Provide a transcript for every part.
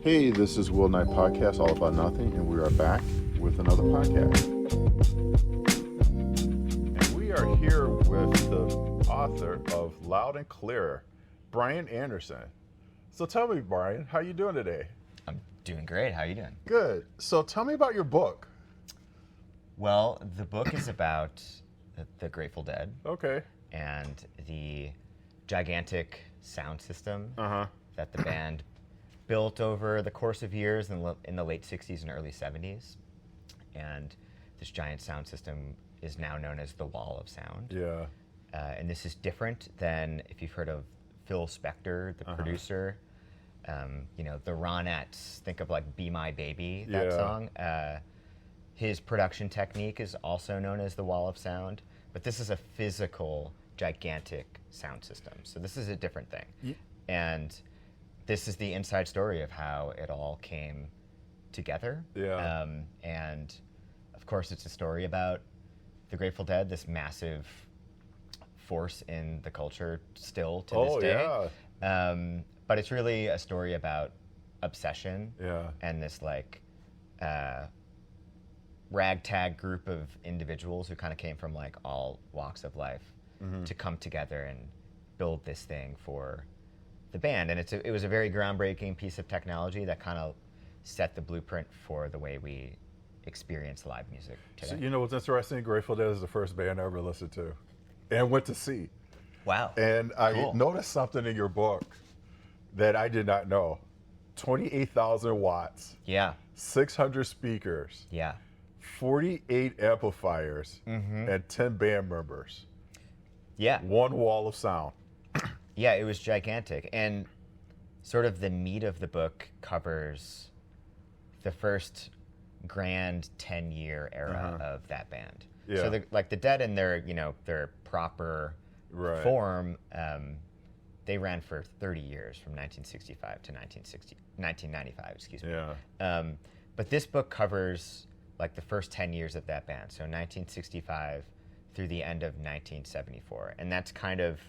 Hey, this is Will Knight Podcast, All About Nothing, and we are back with another podcast. And we are here with the author of Loud and Clear, Brian Anderson. So tell me, Brian, how you doing today? I'm doing great. How are you doing? Good. So tell me about your book. Well, the book is about the Grateful Dead Okay. and the gigantic sound system Uh-huh. that the band built over the course of years in the late 60s and early 70s. And this giant sound system is now known as the Wall of Sound. Yeah. And this is different than if you've heard of Phil Spector, the producer. The Ronettes, think of like Be My Baby, that song. His production technique is also known as the Wall of Sound, but this is a physical, gigantic sound system. So this is a different thing. And this is the inside story of how it all came together. Yeah. And of course, it's a story about the Grateful Dead, this massive force in the culture still to this day. But it's really a story about obsession and this like ragtag group of individuals who kind of came from like all walks of life to come together and build this thing for the band. And it was a very groundbreaking piece of technology that kind of set the blueprint for the way we experience live music today. So, you know what's interesting? Grateful Dead is the first band I ever listened to and went to see. Wow. And I noticed something in your book that I did not know. 28,000 watts. Yeah. 600 speakers. Yeah. 48 amplifiers and 10 band members. Yeah. One wall of sound. Yeah, it was gigantic. And sort of the meat of the book covers the first grand 10-year era of that band. Yeah. So the Dead in their proper form, they ran for 30 years from 1965 to 1995, excuse me. Yeah. But this book covers like the first 10 years of that band, so 1965 through the end of 1974. And that's kind of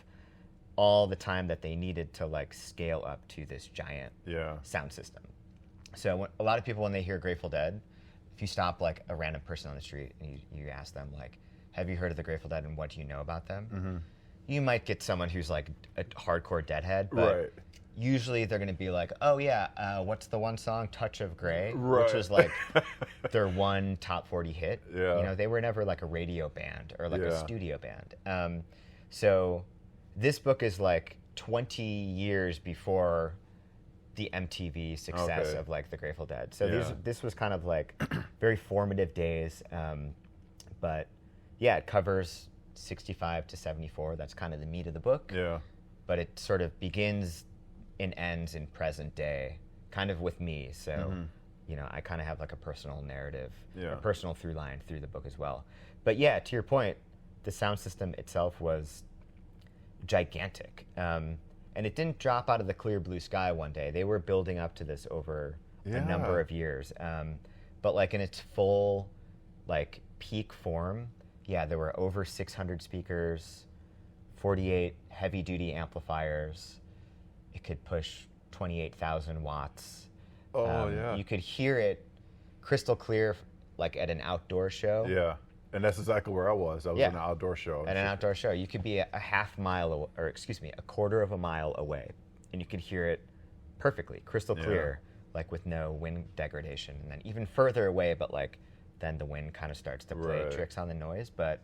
all the time that they needed to like scale up to this giant sound system. So a lot of people, when they hear Grateful Dead, if you stop like a random person on the street and you ask them like, have you heard of the Grateful Dead and what do you know about them? You might get someone who's like a hardcore Deadhead, but usually they're going to be like, oh yeah, what's the one song, Touch of Grey, which was like their one top 40 hit. Yeah. You know, they were never like a radio band or like a studio band. So this book is like 20 years before the MTV success of like the Grateful Dead. So this was kind of like very formative days. But yeah, it covers 65 to 74. That's kind of the meat of the book. Yeah. But it sort of begins and ends in present day, kind of with me. So, I kind of have like a personal narrative, a personal through line through the book as well. But yeah, to your point, the sound system itself was gigantic. And it didn't drop out of the clear blue sky one day. They were building up to this over a number of years. But like in its full like peak form, there were over 600 speakers, 48 heavy duty amplifiers. It could push 28,000 watts. You could hear it crystal clear like at an outdoor show. Yeah. And that's exactly where I was. I was in an outdoor show. At an outdoor show. You could be a quarter of a mile away, and you could hear it perfectly, crystal clear, like with no wind degradation. And then even further away, but like then the wind kind of starts to play tricks on the noise. But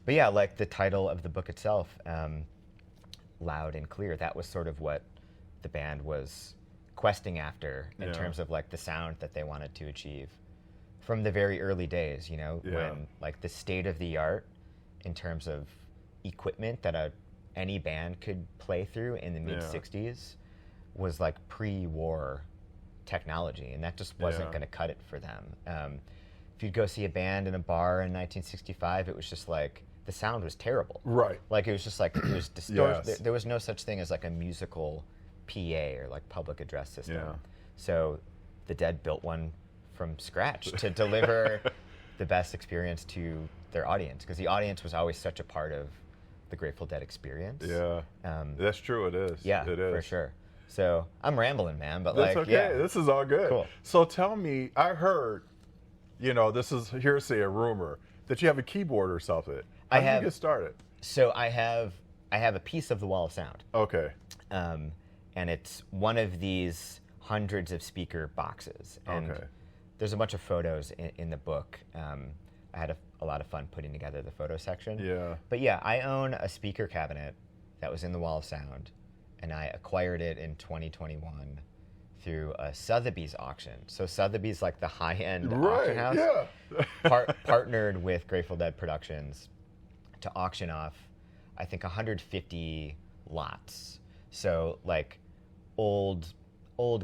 yeah, like the title of the book itself, Loud and Clear, that was sort of what the band was questing after in terms of like the sound that they wanted to achieve from the very early days, when like the state of the art in terms of equipment that any band could play through in the mid 60s was like pre-war technology, and that just wasn't going to cut it for them. If you'd go see a band in a bar in 1965, it was just like the sound was terrible. Right. Like it was just like it was distorted. There was no such thing as like a musical PA or like public address system. Yeah. So the Dead built one from scratch to deliver the best experience to their audience, because the audience was always such a part of the Grateful Dead experience. Yeah, that's true. It is. Yeah, it is for sure. So I'm rambling, man, but That's like, okay. yeah. This is all good. Cool. So tell me, I heard, this is hearsay, a rumor, that you have a keyboard or something. How did you get started? So I have a piece of the Wall of Sound. Okay. And it's one of these hundreds of speaker boxes. And there's a bunch of photos in the book. I had a lot of fun putting together the photo section. Yeah. But yeah, I own a speaker cabinet that was in the Wall of Sound, and I acquired it in 2021 through a Sotheby's auction. So Sotheby's, like the high-end auction house, partnered with Grateful Dead Productions to auction off, I think, 150 lots. So like old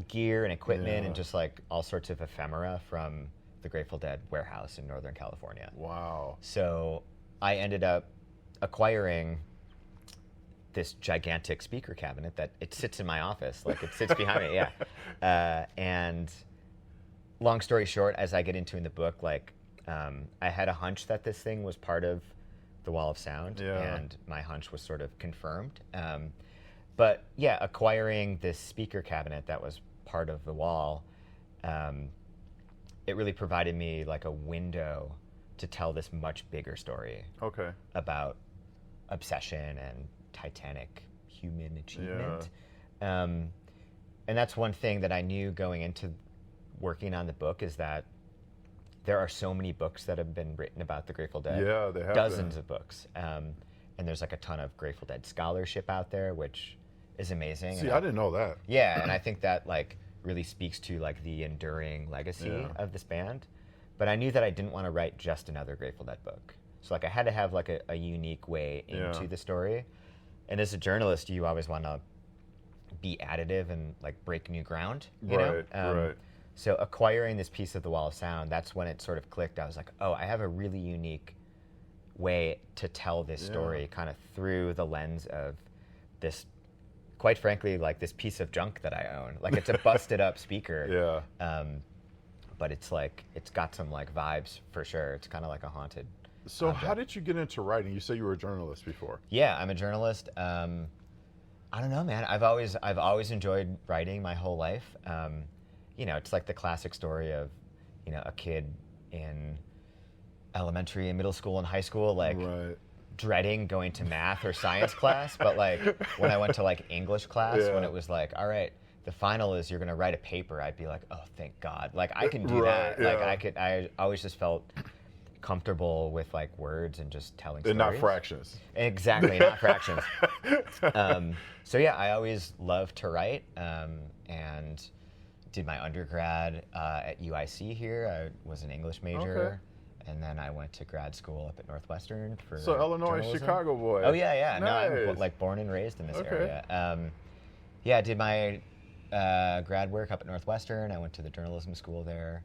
gear and equipment and just like all sorts of ephemera from the Grateful Dead warehouse in Northern California. Wow. So I ended up acquiring this gigantic speaker cabinet that it sits in my office, like it sits behind me, yeah. And long story short, as I get into in the book, like I had a hunch that this thing was part of the Wall of Sound, and my hunch was sort of confirmed. But yeah, acquiring this speaker cabinet that was part of the wall, it really provided me like a window to tell this much bigger story about obsession and titanic human achievement. And that's one thing that I knew going into working on the book, is that there are so many books that have been written about the Grateful Dead. Yeah, they have dozens of books. And there's like a ton of Grateful Dead scholarship out there, which is amazing. See, I didn't know that. Yeah, and I think that like really speaks to like the enduring legacy of this band. But I knew that I didn't want to write just another Grateful Dead book. So like I had to have like a unique way into the story. And as a journalist, you always want to be additive and like break new ground, you know? Right. So acquiring this piece of the Wall of Sound, that's when it sort of clicked. I was like, oh, I have a really unique way to tell this story kind of through the lens of this, quite frankly, like this piece of junk that I own. Like it's a busted up speaker. But it's like, it's got some like vibes for sure. It's kind of like a haunted So object. how did you get into writing? You said you were a journalist before. Yeah, I'm a journalist. I don't know, man. I've always enjoyed writing my whole life. It's like the classic story of, a kid in elementary and middle school and high school, like dreading going to math or science class. But like when I went to like English class, when it was like, all right, the final is you're going to write a paper, I'd be like, oh, thank God. Like I can do that. Like I always just felt comfortable with like words and just telling stories. And not fractions. Exactly, not fractions. So yeah, I always loved to write, and did my undergrad at UIC here. I was an English major, and then I went to grad school up at Northwestern for Illinois, journalism. Chicago boy. Oh yeah. Nice. No, I'm like born and raised in this area. I did my grad work up at Northwestern. I went to the journalism school there.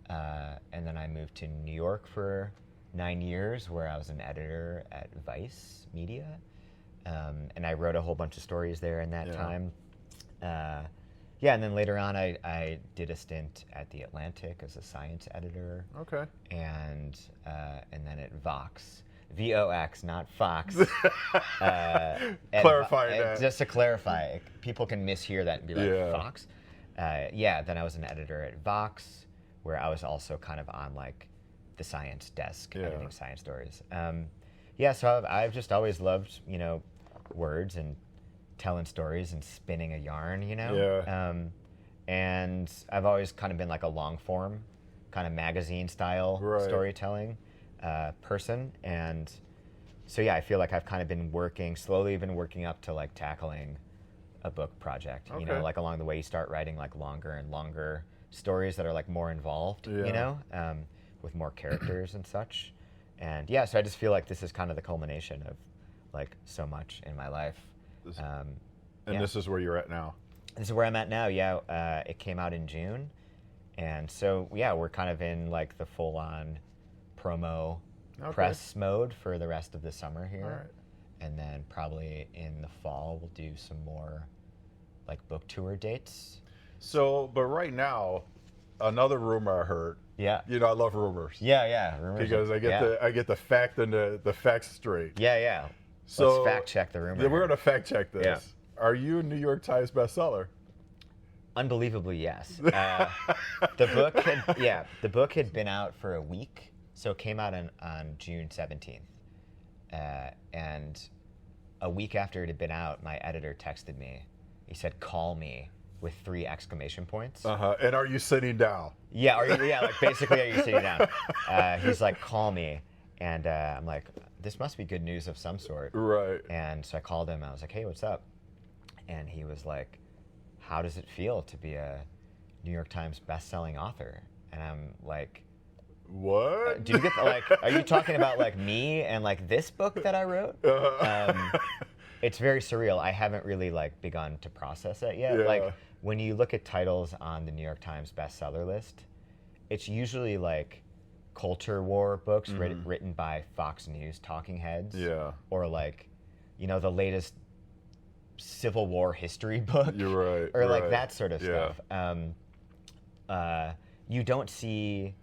And then I moved to New York for 9 years, where I was an editor at Vice Media. And I wrote a whole bunch of stories there in that time. And then later on, I did a stint at The Atlantic as a science editor. And then at Vox. VOX, not Fox. Clarifying that. Just to clarify, people can mishear that and be like, Fox? Then I was an editor at Vox, where I was also kind of on like the science desk, editing science stories. So I've just always loved, words and telling stories and spinning a yarn, and I've always kind of been like a long form, kind of magazine style storytelling person. And so I feel like I've kind of been slowly working up to like tackling a book project, like along the way you start writing like longer and longer stories that are like more involved, with more characters and such. And so I just feel like this is kind of the culmination of like so much in my life. This is where you're at now. This is where I'm at now. It came out in June. And so, we're kind of in like the full on promo press mode for the rest of the summer here. And then probably in the fall, we'll do some more like book tour dates. So, but right now, another rumor I heard. I love rumors. Rumors. Because I get the fact and the facts straight. So let's fact check the rumor. We're going to fact check this. Are you a New York Times bestseller? Unbelievably, yes. The book had been out for a week, so it came out on June 17th. And a week after it had been out, my editor texted me. He said, "Call me," with 3 exclamation points. And are you sitting down? Yeah, like basically, are you sitting down? He's like, "Call me," and I'm like, "This must be good news of some sort." Right. And so I called him. I was like, "Hey, what's up?" And he was like, "How does it feel to be a New York Times best-selling author?" And I'm like, "What? Do you get like? Are you talking about like me and like this book that I wrote?" It's very surreal. I haven't really like begun to process it yet. Yeah. Like when you look at titles on the New York Times bestseller list, it's usually like culture war books written by Fox News talking heads. Yeah. Or like, the latest Civil War history book. You're right. Or like right. that sort of Yeah. stuff. You don't see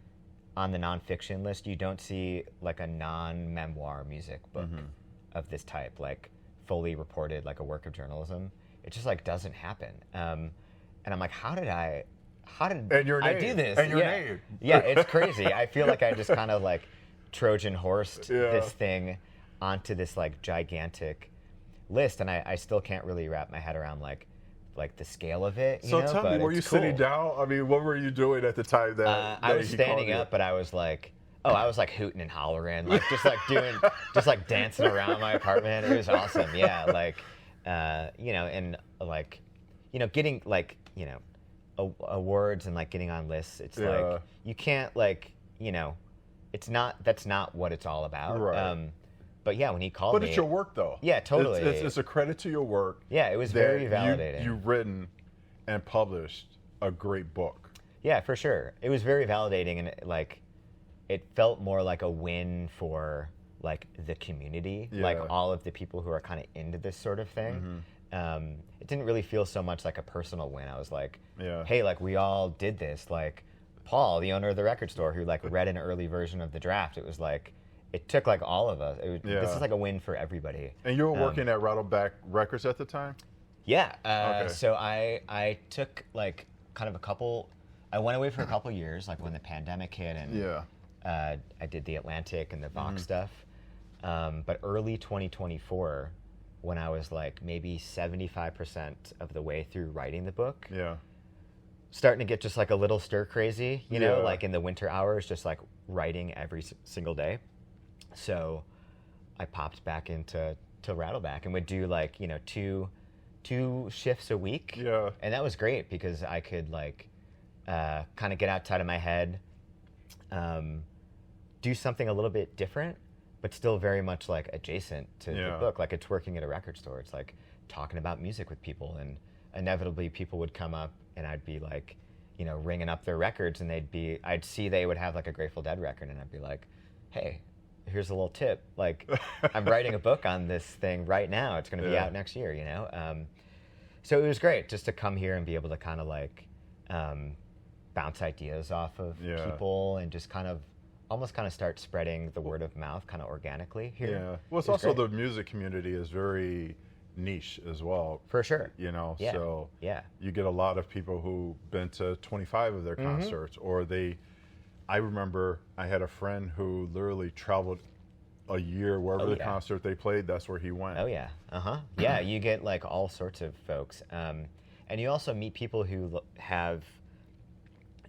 on the nonfiction list, you don't see like a non-memoir music book of this type, like fully reported, like a work of journalism. It just like doesn't happen. And I'm like, how did I your I name. do this? And your name. Yeah, it's crazy. I feel like I just kind of like Trojan horsed this thing onto this like gigantic list, and I still can't really wrap my head around like the scale of it. So tell me, were you sitting down? I mean, what were you doing at the time that I was standing up, but I was like, hooting and hollering, like just like doing, just like dancing around my apartment. It was awesome. Yeah, like, and like, getting like, awards and like getting on lists. It's like you can't like, that's not what it's all about. Right. But yeah, when he called me, but it's your work though. Yeah, totally. It's a credit to your work. Yeah, it was very validating. You've written and published a great book. Yeah, for sure. It was very validating, and it felt more like a win for like the community, like all of the people who are kind of into this sort of thing. It didn't really feel so much like a personal win. I was like, hey, like we all did this. Like Paul, the owner of the record store, who like read an early version of the draft. It was like, it took like all of us. This is like a win for everybody. And you were working at Rattleback Records at the time? Yeah. Okay. So I took like kind of I went away for a couple years, like when the pandemic hit, and I did the Atlantic and the Vox stuff. But early 2024, when I was like maybe 75% of the way through writing the book, starting to get just like a little stir crazy, you know, like in the winter hours, just like writing every single day. So I popped back into Rattleback and would do like, two shifts a week. Yeah. And that was great because I could like kind of get outside of my head, do something a little bit different, but still very much like adjacent to the book. Like it's working at a record store. It's like talking about music with people, and inevitably people would come up and I'd be like, ringing up their records, and I'd see they would have like a Grateful Dead record, and I'd be like, hey, here's a little tip. Like, I'm writing a book on this thing right now. It's going to be out next year, So it was great just to come here and be able to kind of like bounce ideas off of people and just kind of almost kind of start spreading the word of mouth kind of organically here. Yeah. Well, it's also the music community is very niche as well. For sure. So you get a lot of people who've been to 25 of their concerts, or I remember I had a friend who literally traveled a year wherever the concert they played, that's where he went. Oh, yeah. Yeah, you get like all sorts of folks. And you also meet people who have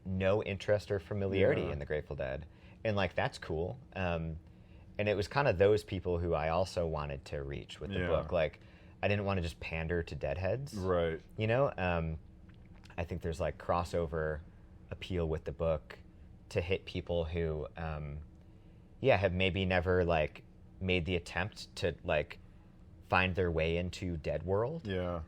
no interest or familiarity in the Grateful Dead. And like, that's cool. And it was kind of those people who I also wanted to reach with the book. Like, I didn't want to just pander to deadheads. Right. I think there's like crossover appeal with the book to hit people who, have maybe never like made the attempt to like find their way into Dead World. Yeah.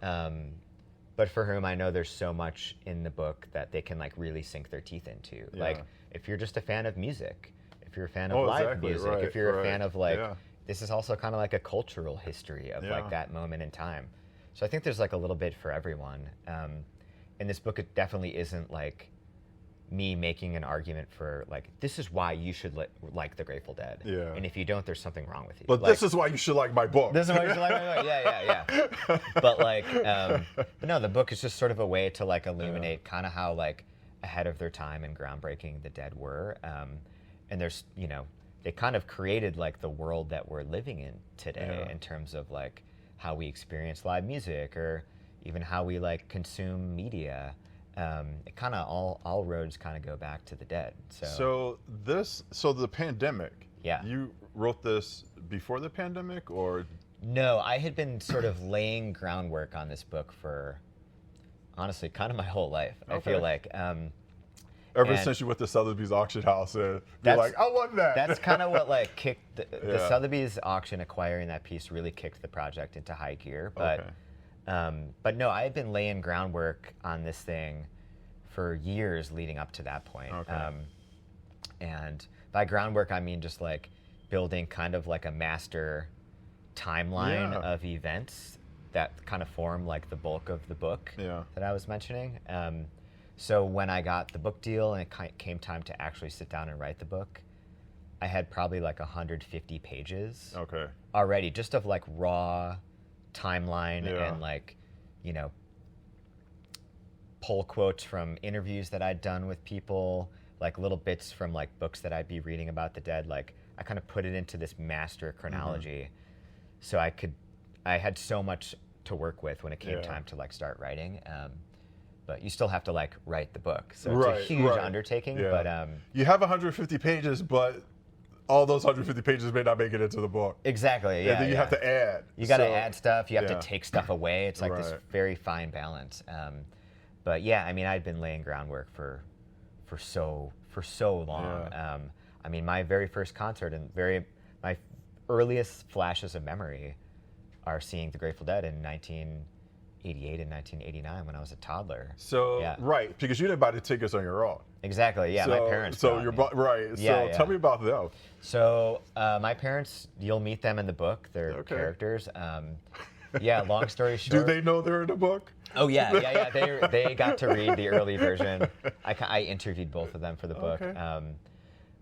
But for whom I know there's so much in the book that they can like really sink their teeth into. Yeah. Like if you're just a fan of music, if you're a fan of live music, if you're a fan of like, this is also kind of like a cultural history of like that moment in time. So I think there's like a little bit for everyone. And this book, it definitely isn't like me making an argument for like, this is why you should like the Grateful Dead. Yeah. And if you don't, there's something wrong with you. But like, this is why you should like my book. This is why you should like my book. Yeah. But like, but no, the book is just sort of a way to like illuminate kind of how like ahead of their time and groundbreaking the Dead were. And there's, you know, they kind of created like the world that we're living in today in terms of like how we experience live music or even how we like consume media. It kind of all roads kind of go back to the Dead. So the pandemic. Yeah. You wrote this before the pandemic, or? No, I had been sort of laying groundwork on this book for, honestly, kind of my whole life. Okay. I feel like. Ever since you went to Sotheby's auction house, you're like, I want that. That's kind of what like kicked the Sotheby's auction. Acquiring that piece really kicked the project into high gear. But no, I had been laying groundwork on this thing for years leading up to that point. Okay. And by groundwork, I mean just like building kind of like a master timeline of events that kind of form like the bulk of the book that I was mentioning. So when I got the book deal and it came time to actually sit down and write the book, I had probably like 150 pages already, just of like raw timeline and like, you know, pull quotes from interviews that I'd done with people, like little bits from like books that I'd be reading about the Dead. Like I kind of put it into this master chronology, so I had so much to work with when it came time to like start writing. But you still have to like write the book, so it's a huge undertaking. But you have 150 pages, but all those 150 pages may not make it into the book. Exactly. And then you have to add. You got to add stuff. You have to take stuff away. It's like this very fine balance. But yeah, I mean, I'd been laying groundwork for so long. I mean, my very first concert and my earliest flashes of memory are seeing the Grateful Dead in 1988 and 1989 when I was a toddler. So right, because you didn't buy the tickets on your own. Exactly. Yeah, my parents. So you're right. So tell me about them. So my parents, you'll meet them in the book. They're characters. Long story short. Do they know they're in the book? Oh yeah. They got to read the early version. I interviewed both of them for the book.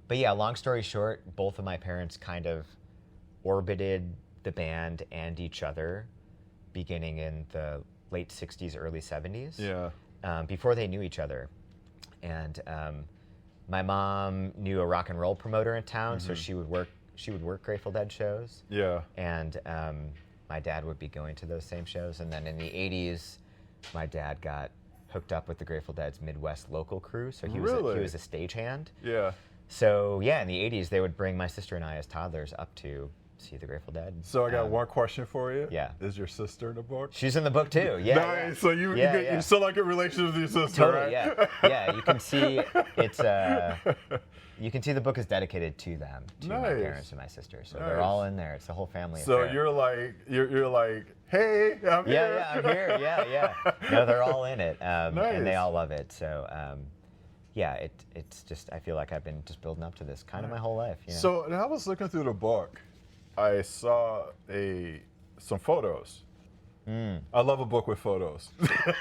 But yeah, long story short, both of my parents kind of orbited the band and each other beginning in the late 60s, early 70s. Before they knew each other. And my mom knew a rock and roll promoter in town, so she would work Grateful Dead shows. And my dad would be going to those same shows. And then in the 80s, my dad got hooked up with the Grateful Dead's Midwest local crew. So he was a stagehand. So yeah, in the 80s, they would bring my sister and I as toddlers up to see the Grateful Dead. So I got one question for you. Yeah. Is your sister in the book? She's in the book too. Yeah. Nice. So you still like a relationship with your sister, totally, right? Yeah. You can see you can see the book is dedicated to them, to my parents and my sister. So they're all in there. It's a whole family So affair. you're like, hey, I'm here. Yeah, I'm here. Yeah. No, they're all in it, and they all love it. So. It's just, I feel like I've been just building up to this kind of my whole life. You know? So when I was looking through the book, I saw some photos. I love a book with photos.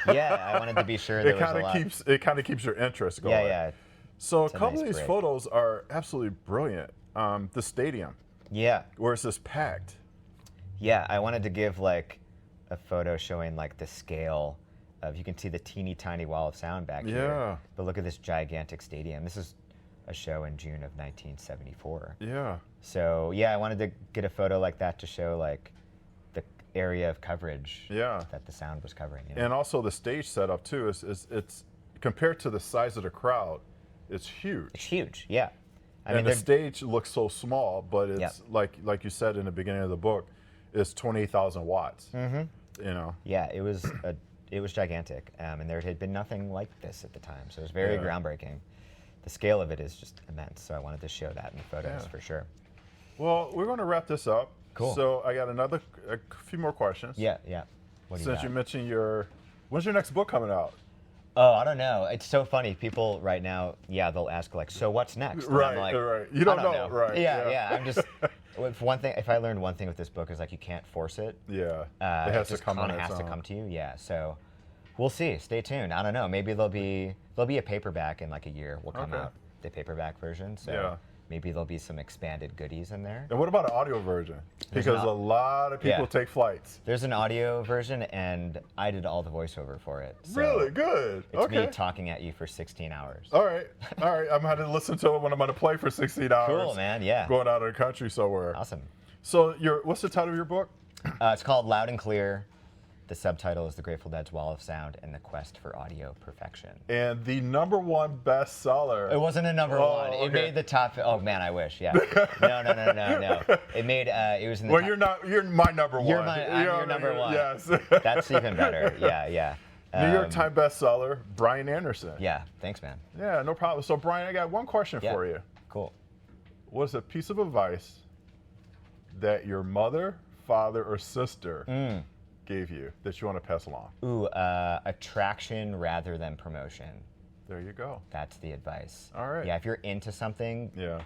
Yeah, I wanted to be sure there was a lot. It kind of keeps your interest going. Yeah. So a couple of these photos are absolutely brilliant. The stadium. Yeah. Where it's just packed. Yeah, I wanted to give like a photo showing like the scale of, you can see the teeny tiny wall of sound back here. But look at this gigantic stadium. This is a show in June of 1974. Yeah. So yeah, I wanted to get a photo like that to show like the area of coverage that the sound was covering. You know? And also the stage setup too it's compared to the size of the crowd, it's huge. It's huge, yeah. I mean, the stage looks so small, but it's like you said in the beginning of the book, it's 28,000 watts. You know. Yeah, it was gigantic, and there had been nothing like this at the time, so it was very groundbreaking. The scale of it is just immense, so I wanted to show that in the photos for sure. Well, we're going to wrap this up. Cool. So I got a few more questions. Yeah. What do you Since you mentioned when's your next book coming out? Oh, I don't know. It's so funny. People right now, they'll ask like, so what's next? And Right, I'm like, right. You don't know, right? Yeah. I'm just, if I learned one thing with this book is like, you can't force it. Yeah. It has just to come on its has to own. come to you. Yeah. So We'll see. Stay tuned. I don't know. Maybe there'll be a paperback in like a year. Will come Okay. out, the paperback version. So Yeah. maybe there'll be some expanded goodies in there. And what about an audio version? There's Because an a lot of people yeah. take flights. There's an audio version, and I did all the voiceover for it. So Really? Good. It's Okay. me talking at you for 16 hours. All right. All right. I'm going to listen to it when I'm going to play for 16 hours. Cool, man. Yeah. Going out of the country somewhere. Awesome. So what's the title of your book? It's called Loud and Clear. The subtitle is The Grateful Dead's Wall of Sound and the Quest for Audio Perfection. And the #1 bestseller. It wasn't a number one. It okay. made the top. Oh man, I wish. Yeah. No. It made. It was in the. Well, top, you're my number one. I'm your number one. Yes. That's even better. Yeah. New York Times bestseller, Brian Anderson. Yeah. Thanks, man. Yeah, no problem. So, Brian, I got one question Yeah. for you. Cool. What's a piece of advice that your mother, father, or sister gave you that you want to pass along? Ooh, attraction rather than promotion. There you go. That's the advice. All right. Yeah. If you're into something, Yeah.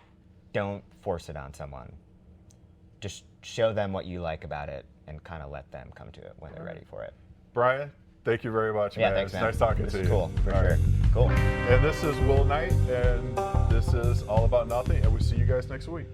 don't force it on someone. Just show them what you like about it and kind of let them come to it when they're ready for it. Brian, thank you very much, Yeah, man. thanks, It's man. nice talking This to is you. cool, for All sure. right. Cool. And this is Will Knight, and this is All About Nothing, and we'll see you guys next week.